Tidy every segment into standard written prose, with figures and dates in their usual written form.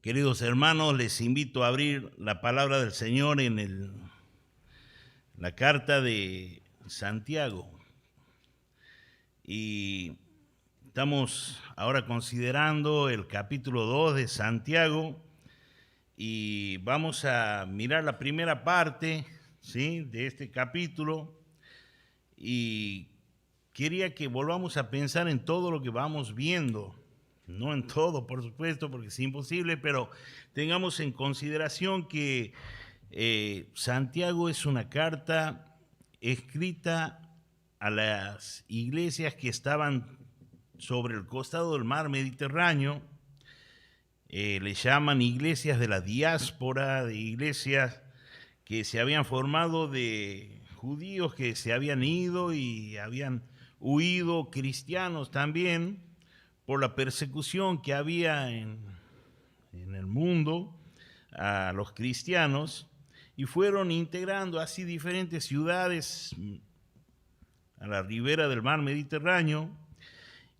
Queridos hermanos, les invito a abrir la palabra del Señor en la carta de Santiago. Y estamos ahora considerando el capítulo 2 de Santiago y vamos a mirar la primera parte, ¿sí?, de este capítulo. Y quería que volvamos a pensar en todo lo que vamos viendo. No en todo, por supuesto, porque es imposible, pero tengamos en consideración que Santiago es una carta escrita a las iglesias que estaban sobre el costado del mar Mediterráneo. Le llaman iglesias de la diáspora, de iglesias que se habían formado de judíos que se habían ido y habían huido, cristianos también, por la persecución que había en el mundo a los cristianos, y fueron integrando así diferentes ciudades a la ribera del mar Mediterráneo,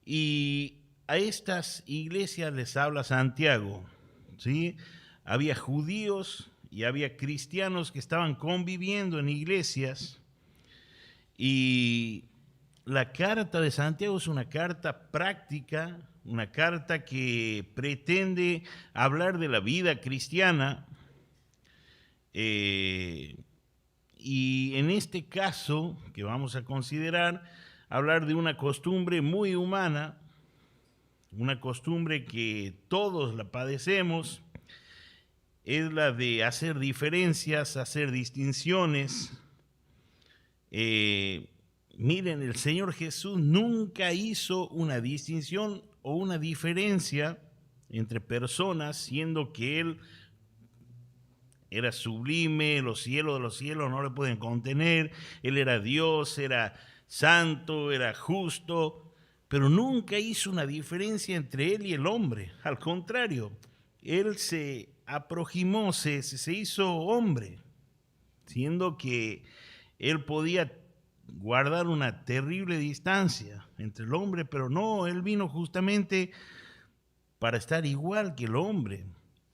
y a estas iglesias les habla Santiago, ¿sí? Había judíos y había cristianos que estaban conviviendo en iglesias, y la carta de Santiago es una carta práctica, una carta que pretende hablar de la vida cristiana, y en este caso que vamos a considerar, hablar de una costumbre muy humana, una costumbre que todos la padecemos, es la de hacer diferencias, hacer distinciones. Miren, el Señor Jesús nunca hizo una distinción o una diferencia entre personas, siendo que Él era sublime, los cielos de los cielos no le pueden contener, Él era Dios, era santo, era justo, pero nunca hizo una diferencia entre Él y el hombre. Al contrario, Él se aproximó, se hizo hombre, siendo que Él podía guardar una terrible distancia entre el hombre, pero no, Él vino justamente para estar igual que el hombre.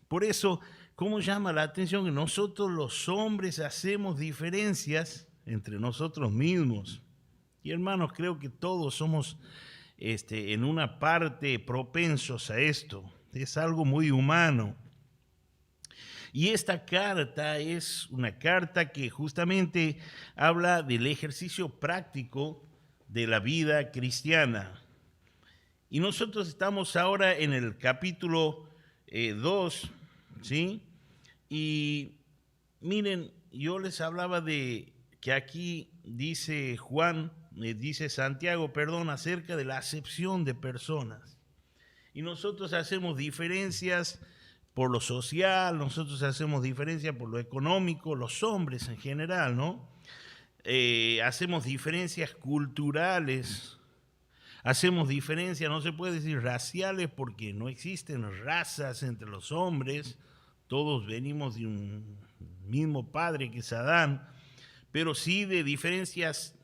Por eso, ¿cómo llama la atención que nosotros los hombres hacemos diferencias entre nosotros mismos? Y hermanos, creo que todos somos en una parte propensos a esto. Es algo muy humano. Y esta carta es una carta que justamente habla del ejercicio práctico de la vida cristiana. Y nosotros estamos ahora en el capítulo 2, ¿sí? Y miren, yo les hablaba de que aquí dice Santiago, acerca de la acepción de personas. Y nosotros hacemos diferencias por lo social, nosotros hacemos diferencia por lo económico, los hombres en general, ¿no? Hacemos diferencias culturales, hacemos diferencias, no se puede decir raciales porque no existen razas entre los hombres, todos venimos de un mismo padre que es Adán, pero sí de diferencias,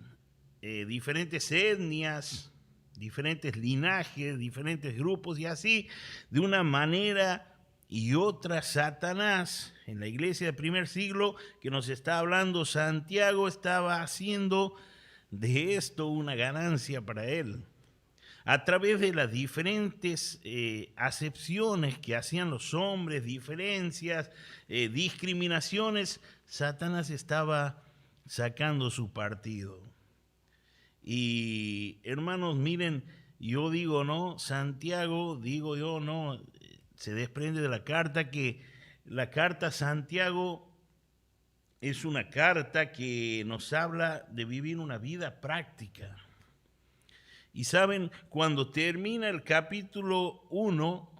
diferentes etnias, diferentes linajes, diferentes grupos, y así, de una manera y otra, Satanás, en la iglesia del primer siglo que nos está hablando Santiago, estaba haciendo de esto una ganancia para él. A través de las diferentes acepciones que hacían los hombres, diferencias, discriminaciones, Satanás estaba sacando su partido. Y hermanos, miren, yo digo, no, Santiago, digo yo, no, se desprende de la carta que la carta Santiago es una carta que nos habla de vivir una vida práctica. Y saben, cuando termina el capítulo 1,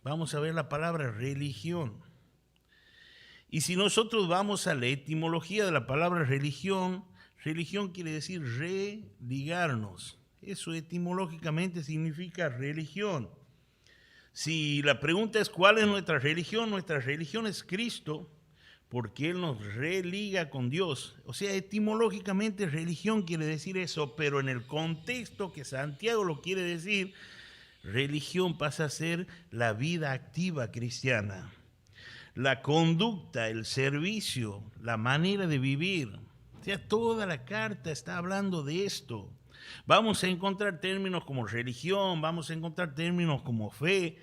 vamos a ver la palabra religión. Y si nosotros vamos a la etimología de la palabra religión, religión quiere decir religarnos. Eso etimológicamente significa religión. Si la pregunta es ¿cuál es nuestra religión es Cristo, porque Él nos religa con Dios. O sea, etimológicamente religión quiere decir eso, pero en el contexto que Santiago lo quiere decir, religión pasa a ser la vida activa cristiana. La conducta, el servicio, la manera de vivir. O sea, toda la carta está hablando de esto. Vamos a encontrar términos como religión, vamos a encontrar términos como fe.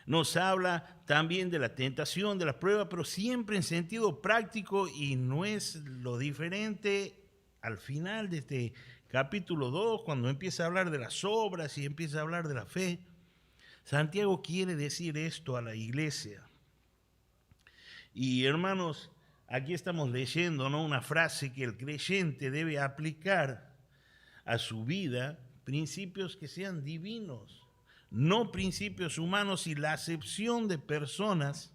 Nos habla también de la tentación, de la prueba, pero siempre en sentido práctico, y no es lo diferente al final de este capítulo 2, cuando empieza a hablar de las obras y empieza a hablar de la fe. Santiago quiere decir esto a la iglesia. Y hermanos, aquí estamos leyendo, ¿no?, una frase que el creyente debe aplicar a su vida, principios que sean divinos, no principios humanos, y la acepción de personas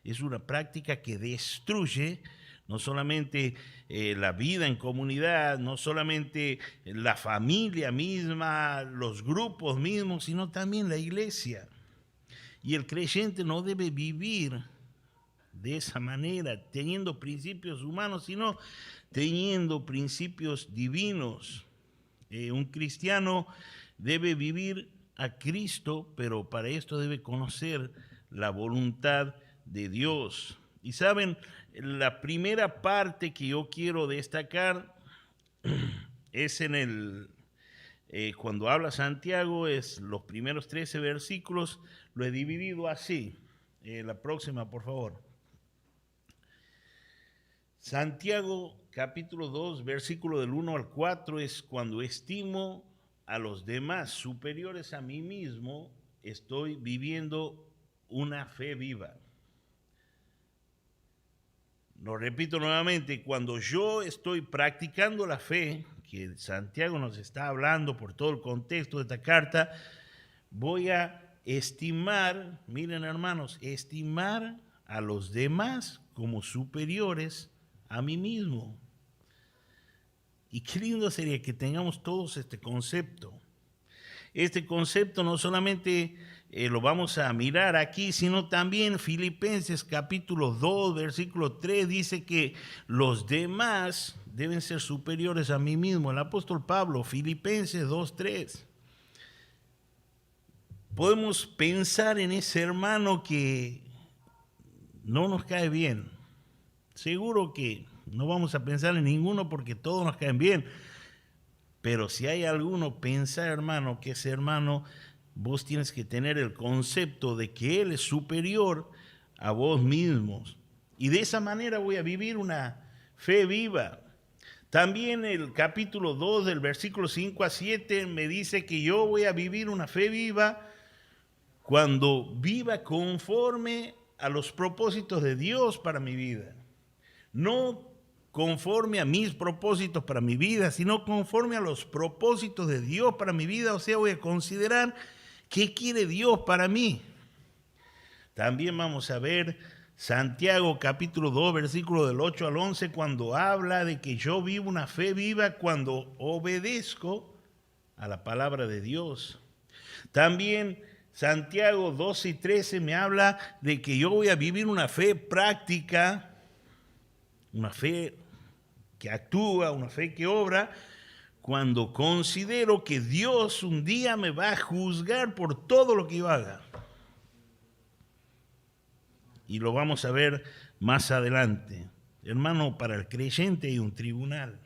es una práctica que destruye no solamente la vida en comunidad, no solamente la familia misma, los grupos mismos, sino también la iglesia. Y el creyente no debe vivir de esa manera, teniendo principios humanos, sino teniendo principios divinos. Un cristiano debe vivir a Cristo, pero para esto debe conocer la voluntad de Dios. Y saben, la primera parte que yo quiero destacar es cuando habla Santiago, es los primeros 13 versículos, lo he dividido así. La próxima, por favor. Santiago capítulo 2, versículo del 1 al 4 es: cuando estimo a los demás superiores a mí mismo, estoy viviendo una fe viva. Lo repito nuevamente, cuando yo estoy practicando la fe, que Santiago nos está hablando por todo el contexto de esta carta, voy a estimar, miren hermanos, estimar a los demás como superiores a mí mismo. Y qué lindo sería que tengamos todos este concepto. Este concepto no solamente lo vamos a mirar aquí, sino también Filipenses capítulo 2, versículo 3 dice que los demás deben ser superiores a mí mismo. El apóstol Pablo, Filipenses 2, 3. Podemos pensar en ese hermano que no nos cae bien. Seguro que no vamos a pensar en ninguno porque todos nos caen bien. Pero si hay alguno, pensá, hermano, que ese hermano, vos tienes que tener el concepto de que él es superior a vos mismos. Y de esa manera voy a vivir una fe viva. También el capítulo 2 del versículo 5 a 7 me dice que yo voy a vivir una fe viva cuando viva conforme a los propósitos de Dios para mi vida. No conforme a mis propósitos para mi vida, sino conforme a los propósitos de Dios para mi vida. O sea, voy a considerar qué quiere Dios para mí. También vamos a ver Santiago capítulo 2, versículo del 8 al 11, cuando habla de que yo vivo una fe viva cuando obedezco a la palabra de Dios. También Santiago 12 y 13 me habla de que yo voy a vivir una fe práctica, una fe que actúa, una fe que obra, cuando considero que Dios un día me va a juzgar por todo lo que yo haga. Y lo vamos a ver más adelante. Hermano, para el creyente hay un tribunal.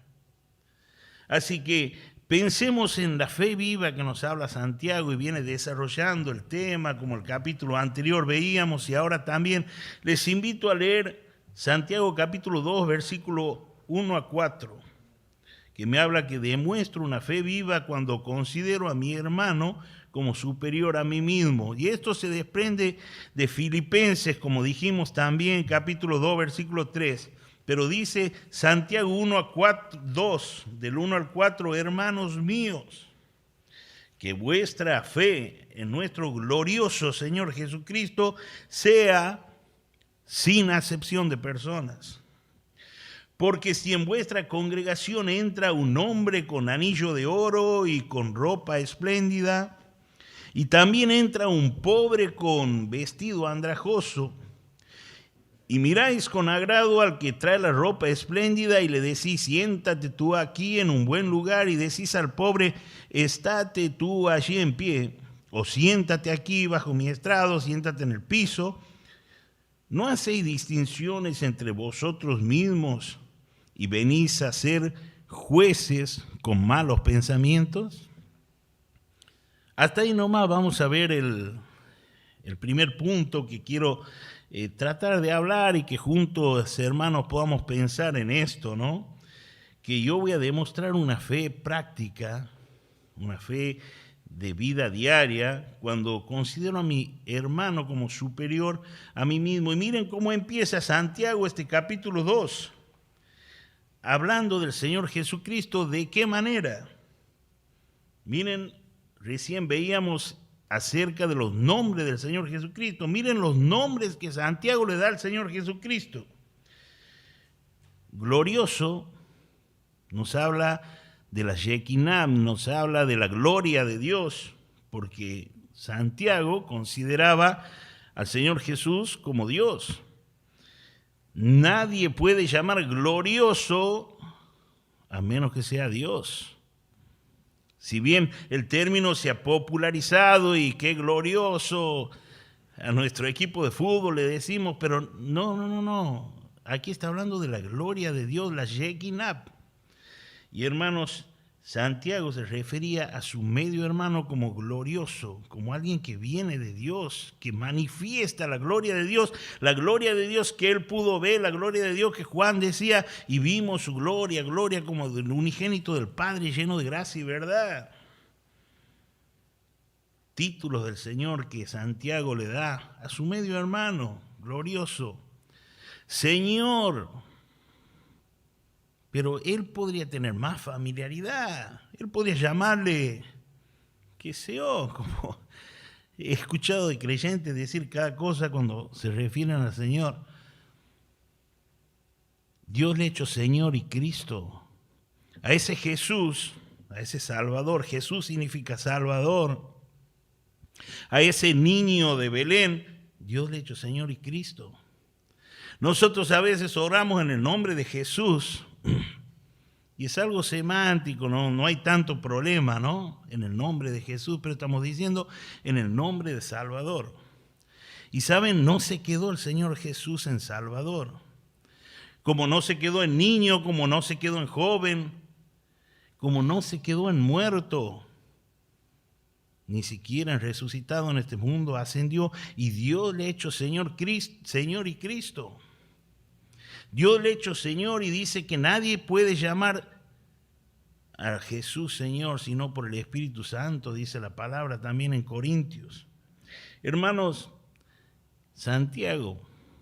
Así que pensemos en la fe viva que nos habla Santiago y viene desarrollando el tema, como el capítulo anterior veíamos, y ahora también les invito a leer Santiago capítulo 2, versículo 1 a 4, que me habla que demuestro una fe viva cuando considero a mi hermano como superior a mí mismo. Y esto se desprende de Filipenses, como dijimos también, capítulo 2, versículo 3. Pero dice Santiago 1 a 4, 2, del 1 al 4, hermanos míos, que vuestra fe en nuestro glorioso Señor Jesucristo sea sin acepción de personas. Porque si en vuestra congregación entra un hombre con anillo de oro y con ropa espléndida, y también entra un pobre con vestido andrajoso, y miráis con agrado al que trae la ropa espléndida y le decís, siéntate tú aquí en un buen lugar, y decís al pobre, estate tú allí en pie, o siéntate aquí bajo mi estrado, siéntate en el piso. ¿No hacéis distinciones entre vosotros mismos y venís a ser jueces con malos pensamientos? Hasta ahí nomás vamos a ver el primer punto que quiero tratar de hablar y que juntos, hermanos, podamos pensar en esto, ¿no? Que yo voy a demostrar una fe práctica, una fe de vida diaria, cuando considero a mi hermano como superior a mí mismo. Y miren cómo empieza Santiago este capítulo 2, hablando del Señor Jesucristo. ¿De qué manera? Miren, recién veíamos acerca de los nombres del Señor Jesucristo. Miren los nombres que Santiago le da al Señor Jesucristo. Glorioso, nos habla de la Shekinah, nos habla de la gloria de Dios, porque Santiago consideraba al Señor Jesús como Dios. Nadie puede llamar glorioso a menos que sea Dios. Si bien el término se ha popularizado y qué glorioso, a nuestro equipo de fútbol le decimos, pero no. Aquí está hablando de la gloria de Dios, la Shekinah. Y hermanos, Santiago se refería a su medio hermano como glorioso, como alguien que viene de Dios, que manifiesta la gloria de Dios que él pudo ver, la gloria de Dios que Juan decía, y vimos su gloria como del unigénito del Padre lleno de gracia y verdad. Títulos del Señor que Santiago le da a su medio hermano, glorioso, Señor. Pero él podría tener más familiaridad. Él podría llamarle, qué sé yo, como he escuchado de creyentes decir cada cosa cuando se refieren al Señor. Dios le ha hecho Señor y Cristo. A ese Jesús, a ese Salvador, Jesús significa Salvador. A ese niño de Belén, Dios le ha hecho Señor y Cristo. Nosotros a veces oramos en el nombre de Jesús. Y es algo semántico, no hay tanto problema, ¿no? En el nombre de Jesús, pero estamos diciendo en el nombre de Salvador. Y saben, no se quedó el Señor Jesús en Salvador. Como no se quedó en niño, como no se quedó en joven, como no se quedó en muerto, ni siquiera en resucitado en este mundo, ascendió y Dios le ha hecho Señor y Cristo. Dios le ha hecho Señor y dice que nadie puede llamar a Jesús Señor sino por el Espíritu Santo, dice la palabra también en Corintios. Hermanos, Santiago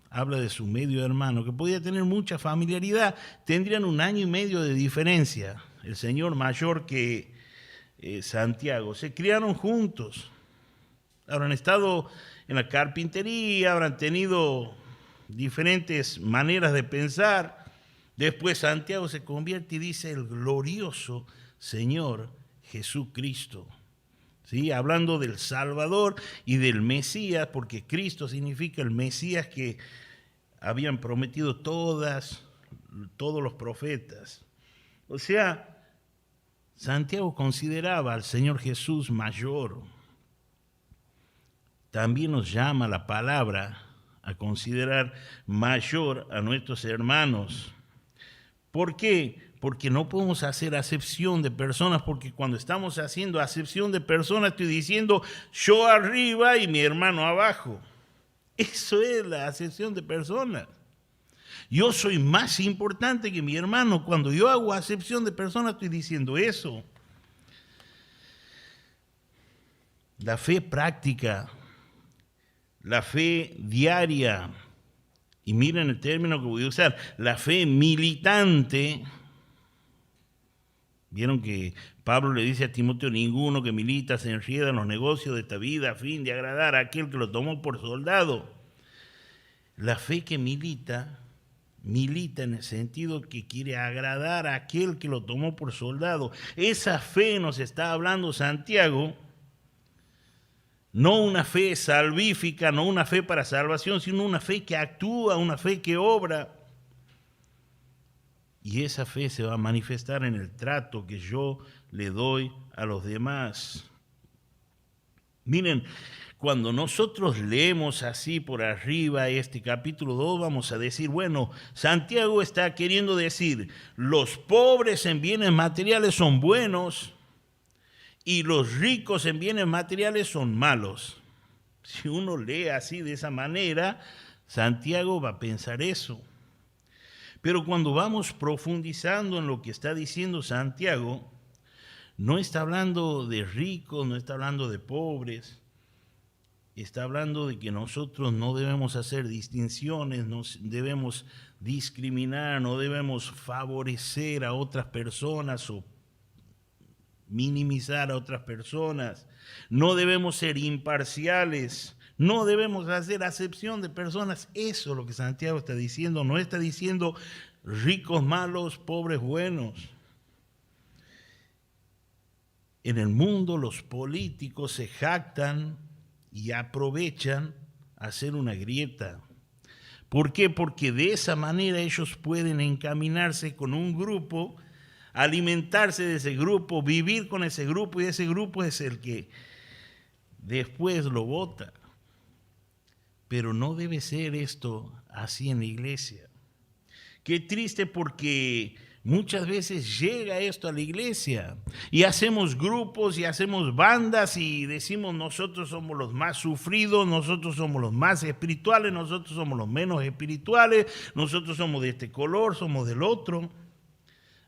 habla de su medio hermano, que podía tener mucha familiaridad, tendrían 1 año y medio de diferencia, el Señor mayor que Santiago, se criaron juntos, habrán estado en la carpintería, habrán tenido diferentes maneras de pensar. Después Santiago se convierte y dice el glorioso Señor Jesucristo, ¿sí? Hablando del Salvador y del Mesías, porque Cristo significa el Mesías que habían prometido todos los profetas. O sea, Santiago consideraba al Señor Jesús mayor. También nos llama la palabra a considerar mayor a nuestros hermanos. ¿Por qué? Porque no podemos hacer acepción de personas, porque cuando estamos haciendo acepción de personas estoy diciendo yo arriba y mi hermano abajo. Eso es la acepción de personas. Yo soy más importante que mi hermano. Cuando yo hago acepción de personas estoy diciendo eso. La fe práctica, la fe diaria, y miren el término que voy a usar, la fe militante. Vieron que Pablo le dice a Timoteo, ninguno que milita se enrieda en los negocios de esta vida a fin de agradar a aquel que lo tomó por soldado. La fe que milita en el sentido que quiere agradar a aquel que lo tomó por soldado. Esa fe nos está hablando Santiago. No una fe salvífica, no una fe para salvación, sino una fe que actúa, una fe que obra. Y esa fe se va a manifestar en el trato que yo le doy a los demás. Miren, cuando nosotros leemos así por arriba este capítulo 2, vamos a decir, bueno, Santiago está queriendo decir, los pobres en bienes materiales son buenos y los ricos en bienes materiales son malos. Si uno lee así de esa manera, Santiago va a pensar eso. Pero cuando vamos profundizando en lo que está diciendo Santiago, no está hablando de ricos, no está hablando de pobres, está hablando de que nosotros no debemos hacer distinciones, no debemos discriminar, no debemos favorecer a otras personas o minimizar a otras personas, no debemos ser imparciales, no debemos hacer acepción de personas. Eso es lo que Santiago está diciendo, no está diciendo ricos malos, pobres buenos. En el mundo los políticos se jactan y aprovechan hacer una grieta. ¿Por qué? Porque de esa manera ellos pueden encaminarse con un grupo, alimentarse de ese grupo, vivir con ese grupo, y ese grupo es el que después lo vota. Pero no debe ser esto así en la iglesia. Qué triste, porque muchas veces llega esto a la iglesia y hacemos grupos y hacemos bandas y decimos nosotros somos los más sufridos, nosotros somos los más espirituales, nosotros somos los menos espirituales, nosotros somos de este color, somos del otro.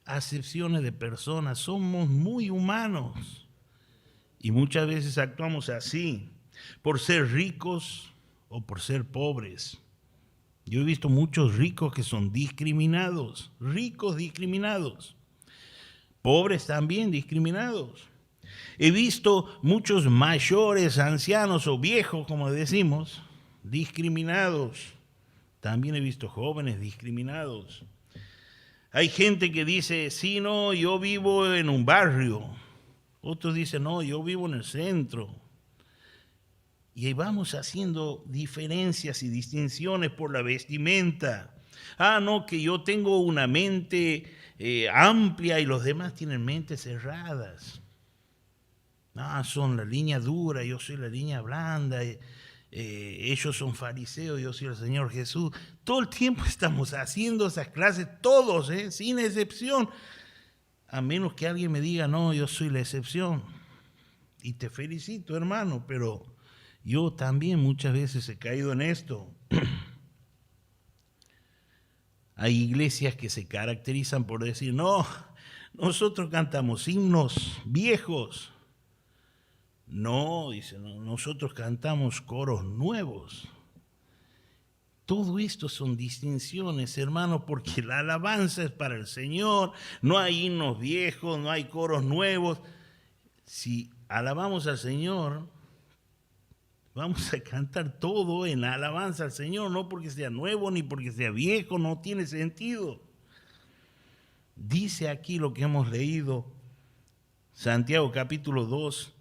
Acepciones de personas, somos muy humanos y muchas veces actuamos así por ser ricos o por ser pobres. Yo he visto muchos ricos que son discriminados, ricos discriminados, pobres también discriminados. He visto muchos mayores, ancianos o viejos, como decimos, discriminados. También he visto jóvenes discriminados. Hay gente que dice, sí, no, yo vivo en un barrio. Otros dicen, no, yo vivo en el centro. Y ahí vamos haciendo diferencias y distinciones por la vestimenta. Ah, no, que yo tengo una mente amplia y los demás tienen mentes cerradas. Ah, son la línea dura, yo soy la línea blanda. Ellos son fariseos, yo soy el Señor Jesús. Todo el tiempo estamos haciendo esas clases, todos, sin excepción. A menos que alguien me diga, no, yo soy la excepción. Y te felicito, hermano, pero yo también muchas veces he caído en esto. Hay iglesias que se caracterizan por decir, no, nosotros cantamos himnos viejos. No, dice, no, nosotros cantamos coros nuevos. Todo esto son distinciones, hermano, porque la alabanza es para el Señor. No hay himnos viejos, no hay coros nuevos. Si alabamos al Señor, vamos a cantar todo en alabanza al Señor, no porque sea nuevo ni porque sea viejo, no tiene sentido. Dice aquí lo que hemos leído, Santiago capítulo 2,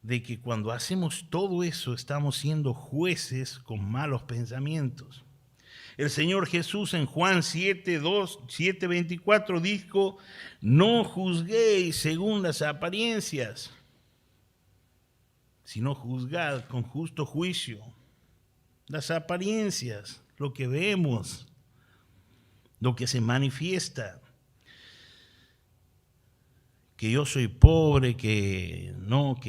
de que cuando hacemos todo eso estamos siendo jueces con malos pensamientos. El Señor Jesús en Juan 7:24 dijo, no juzguéis según las apariencias, sino juzgad con justo juicio. Las apariencias, lo que vemos, lo que se manifiesta. Que yo soy pobre, que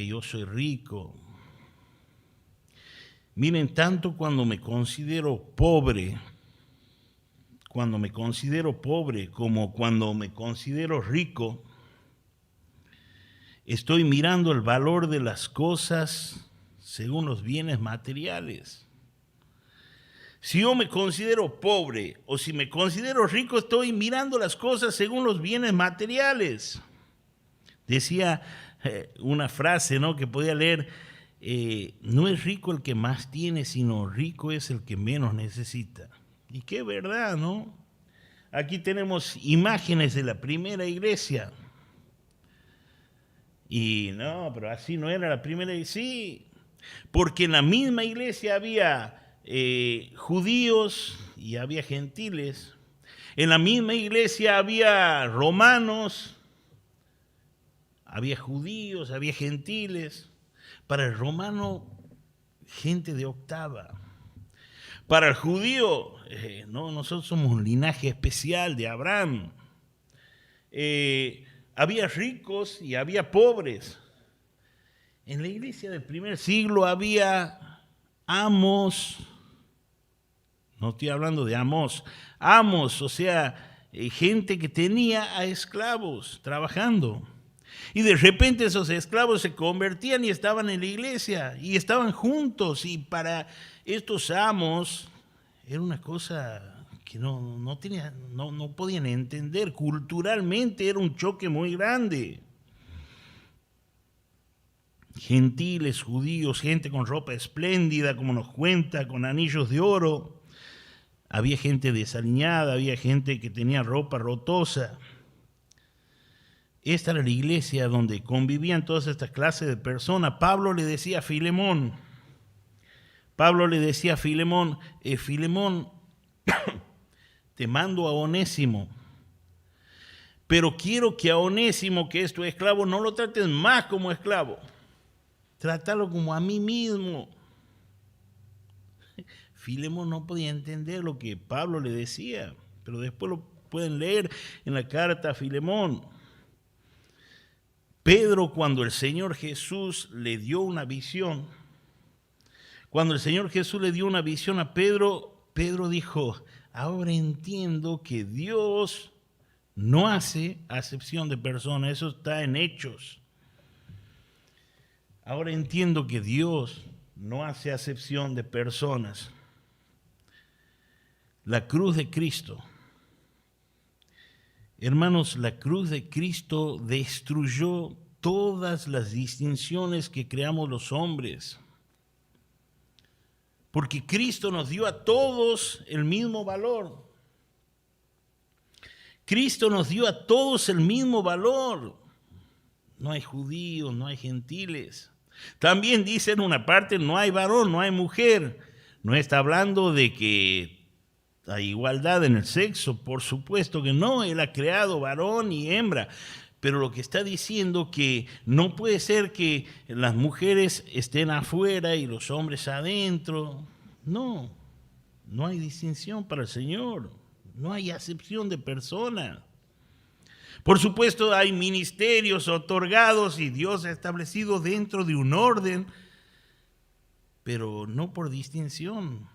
yo soy rico. Miren, tanto cuando me considero pobre como cuando me considero rico, estoy mirando el valor de las cosas según los bienes materiales. Si yo me considero pobre o si me considero rico, estoy mirando las cosas según los bienes materiales. Decía una frase, ¿no?, que podía leer, no es rico el que más tiene, sino rico es el que menos necesita. Y qué verdad, ¿no? Aquí tenemos imágenes de la primera iglesia. Y no, pero así no era la primera iglesia. Sí, porque en la misma iglesia había judíos y había gentiles. En la misma iglesia había romanos, había judíos, había gentiles. Para el romano, gente de octava. Para el judío, no, nosotros somos un linaje especial de Abraham. Había ricos y había pobres. En la iglesia del primer siglo había amos, no estoy hablando de amos, o sea, gente que tenía a esclavos trabajando. Y de repente esos esclavos se convertían y estaban en la iglesia y estaban juntos. Y para estos amos era una cosa que no podían entender. Culturalmente era un choque muy grande. Gentiles, judíos, gente con ropa espléndida, como nos cuenta, con anillos de oro. Había gente desaliñada, había gente que tenía ropa rotosa. Esta era la iglesia donde convivían todas estas clases de personas. Pablo le decía a Filemón, Filemón, te mando a Onésimo, pero quiero que a Onésimo, que es tu esclavo, no lo trates más como esclavo. Trátalo como a mí mismo. Filemón no podía entender lo que Pablo le decía, pero después lo pueden leer en la carta a Filemón. Pedro, cuando el Señor Jesús le dio una visión, a Pedro, Pedro dijo, ahora entiendo que Dios no hace acepción de personas, eso está en Hechos. Ahora entiendo que Dios no hace acepción de personas. La cruz de Cristo. Hermanos, la cruz de Cristo destruyó todas las distinciones que creamos los hombres. Porque Cristo nos dio a todos el mismo valor. Cristo nos dio a todos el mismo valor. No hay judíos, no hay gentiles. También dice en una parte, no hay varón, no hay mujer. No está hablando de que hay igualdad en el sexo, por supuesto que no. Él ha creado varón y hembra. Pero lo que está diciendo que no puede ser que las mujeres estén afuera y los hombres adentro. No, no hay distinción para el Señor. No hay acepción de persona. Por supuesto, hay ministerios otorgados y Dios ha establecido dentro de un orden, pero no por distinción.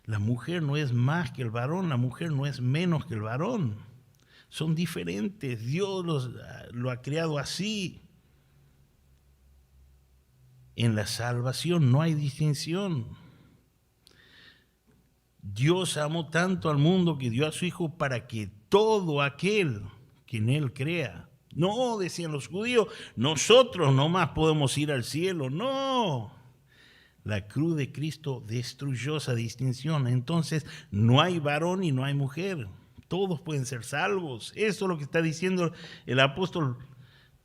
La mujer no es más que el varón, la mujer no es menos que el varón. Son diferentes, Dios lo ha creado así. En la salvación no hay distinción. Dios amó tanto al mundo que dio a su Hijo para que todo aquel que en Él crea. No, decían los judíos, nosotros nomás podemos ir al cielo. No, la cruz de Cristo destruyó esa distinción. Entonces no hay varón y no hay mujer. Todos pueden ser salvos. Eso es lo que está diciendo el apóstol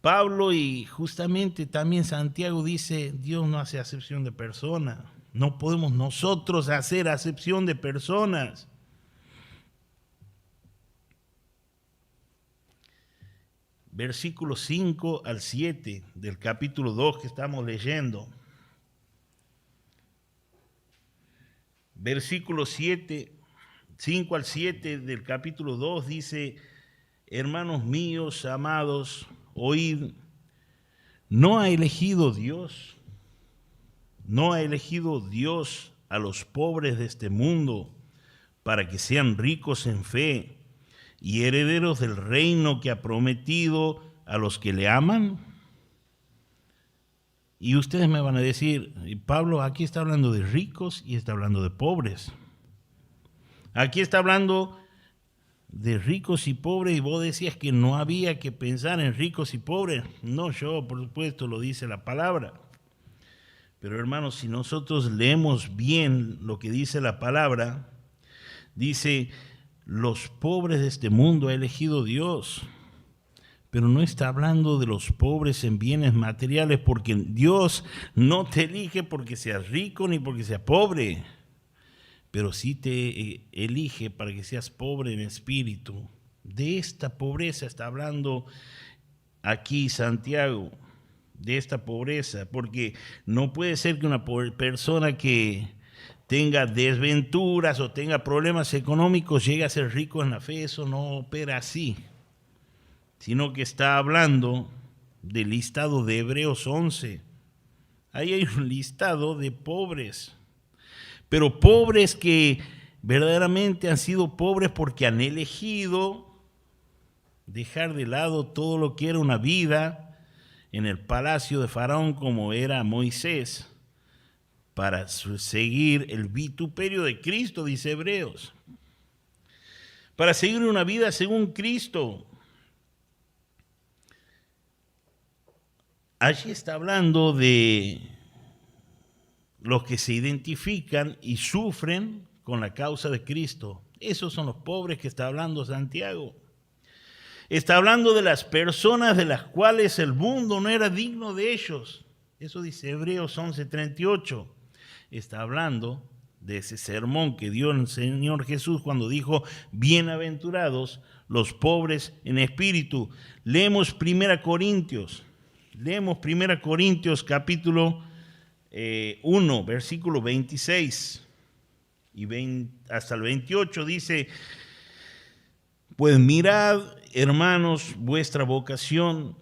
Pablo, y justamente también Santiago dice, Dios no hace acepción de personas. No podemos nosotros hacer acepción de personas. Versículos 5 al 7 del capítulo 2 que estamos leyendo. Versículo 5 al 7 del capítulo 2 dice, hermanos míos, amados, oíd, ¿no ha elegido Dios a los pobres de este mundo para que sean ricos en fe y herederos del reino que ha prometido a los que le aman? Y ustedes me van a decir, Pablo aquí está hablando de ricos y está hablando de pobres. Aquí está hablando de ricos y pobres, y vos decías que no había que pensar en ricos y pobres. No, yo por supuesto lo dice la palabra. Pero hermanos, si nosotros leemos bien lo que dice la palabra, dice, los pobres de este mundo ha elegido Dios. Pero no está hablando de los pobres en bienes materiales, porque Dios no te elige porque seas rico ni porque seas pobre, pero sí te elige para que seas pobre en espíritu. De esta pobreza está hablando aquí Santiago. de esta pobreza, porque no puede ser que una persona que tenga desventuras o tenga problemas económicos llegue a ser rico en la fe. Eso no opera así, sino que está hablando del listado de Hebreos 11. Ahí hay un listado de pobres, pero pobres que verdaderamente han sido pobres porque han elegido dejar de lado todo lo que era una vida en el palacio de Faraón, como era Moisés, para seguir el vituperio de Cristo, dice Hebreos, para seguir una vida según Cristo. Allí está hablando de los que se identifican y sufren con la causa de Cristo. Esos son los pobres que está hablando Santiago. Está hablando de las personas de las cuales el mundo no era digno de ellos. Eso dice Hebreos 11:38. Está hablando de ese sermón que dio el Señor Jesús cuando dijo: bienaventurados los pobres en espíritu. Leemos 1 Corintios capítulo 1, versículo 26 y hasta el 28. Dice: pues mirad, hermanos, vuestra vocación,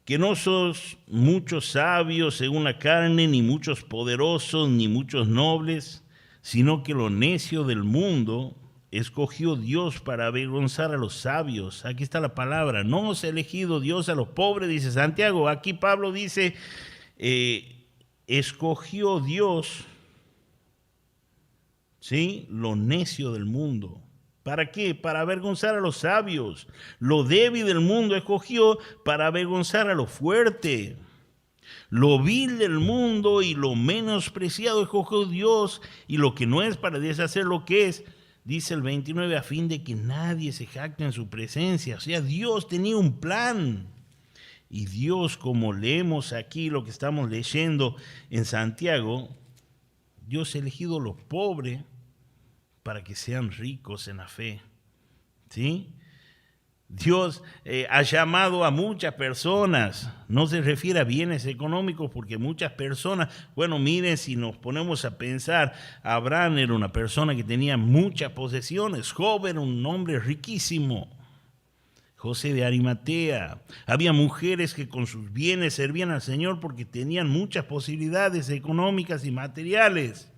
que no sos muchos sabios según la carne, ni muchos poderosos, ni muchos nobles, sino que lo necio del mundo escogió Dios para avergonzar a los sabios. Aquí está la palabra: no os ha elegido Dios a los pobres, dice Santiago. Aquí Pablo dice, escogió Dios, ¿sí?, lo necio del mundo. ¿Para qué? Para avergonzar a los sabios. Lo débil del mundo escogió para avergonzar a lo fuerte. Lo vil del mundo y lo menospreciado escogió Dios, y lo que no es para deshacer lo que es, dice el 29, a fin de que nadie se jacte en su presencia. O sea, Dios tenía un plan. Y Dios, como leemos aquí lo que estamos leyendo en Santiago, Dios ha elegido los pobres para que sean ricos en la fe, ¿sí? Dios ha llamado a muchas personas. No se refiere a bienes económicos, porque muchas personas, bueno, miren, si nos ponemos a pensar, Abraham era una persona que tenía muchas posesiones. Job era un hombre riquísimo. José de Arimatea. Había mujeres que con sus bienes servían al Señor porque tenían muchas posibilidades económicas y materiales.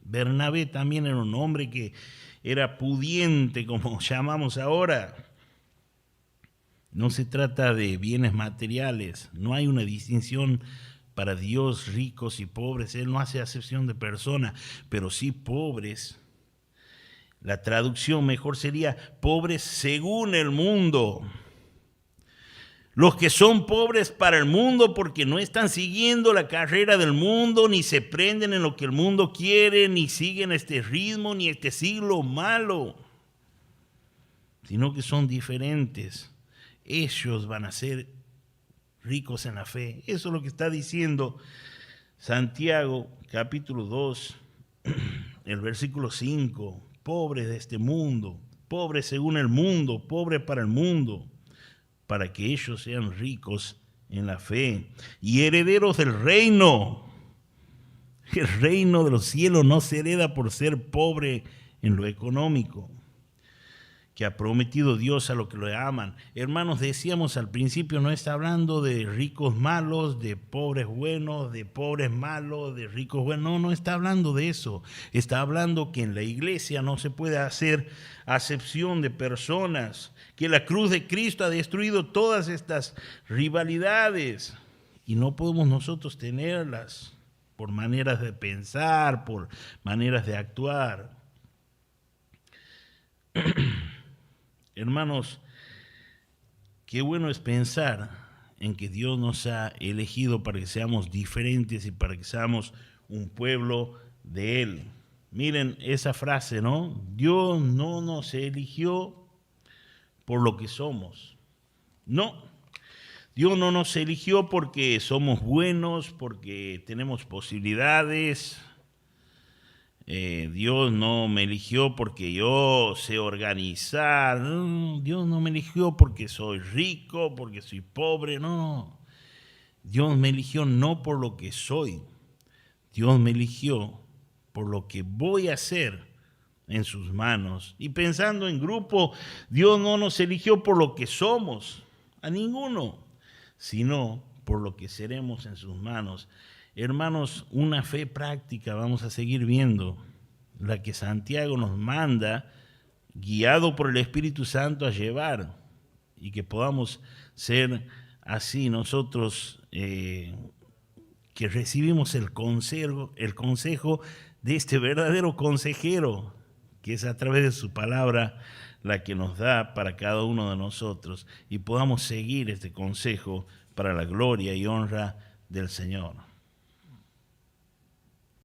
Bernabé también era un hombre que era pudiente, como llamamos ahora. No se trata de bienes materiales, no hay una distinción para Dios, ricos y pobres. Él no hace acepción de persona, pero sí pobres. La traducción mejor sería pobres según el mundo. Los que son pobres para el mundo porque no están siguiendo la carrera del mundo, ni se prenden en lo que el mundo quiere, ni siguen este ritmo, ni este siglo malo, sino que son diferentes. Ellos van a ser ricos en la fe. Eso es lo que está diciendo Santiago, capítulo 2, el versículo 5. Pobres de este mundo, pobres según el mundo, pobres para el mundo, para que ellos sean ricos en la fe y herederos del reino. El reino de los cielos no se hereda por ser pobre en lo económico, que ha prometido Dios a los que lo aman. Hermanos, decíamos al principio, no está hablando de ricos malos, de pobres buenos, de pobres malos, de ricos buenos. No está hablando de eso. Está hablando que en la iglesia no se puede hacer acepción de personas, que la cruz de Cristo ha destruido todas estas rivalidades y no podemos nosotros tenerlas por maneras de pensar, por maneras de actuar. Hermanos, qué bueno es pensar en que Dios nos ha elegido para que seamos diferentes y para que seamos un pueblo de Él. Miren esa frase, ¿no? Dios no nos eligió por lo que somos. No, Dios no nos eligió porque somos buenos, porque tenemos posibilidades. Dios no me eligió porque yo sé organizar. No, Dios no me eligió porque soy rico, porque soy pobre. No, Dios me eligió no por lo que soy, Dios me eligió por lo que voy a hacer en sus manos. Y pensando en grupo, Dios no nos eligió por lo que somos, a ninguno, sino por lo que seremos en sus manos. Hermanos, una fe práctica vamos a seguir viendo, la que Santiago nos manda, guiado por el Espíritu Santo a llevar, y que podamos ser así nosotros que recibimos el consejo de este verdadero consejero, que es a través de su palabra la que nos da para cada uno de nosotros, y podamos seguir este consejo para la gloria y honra del Señor.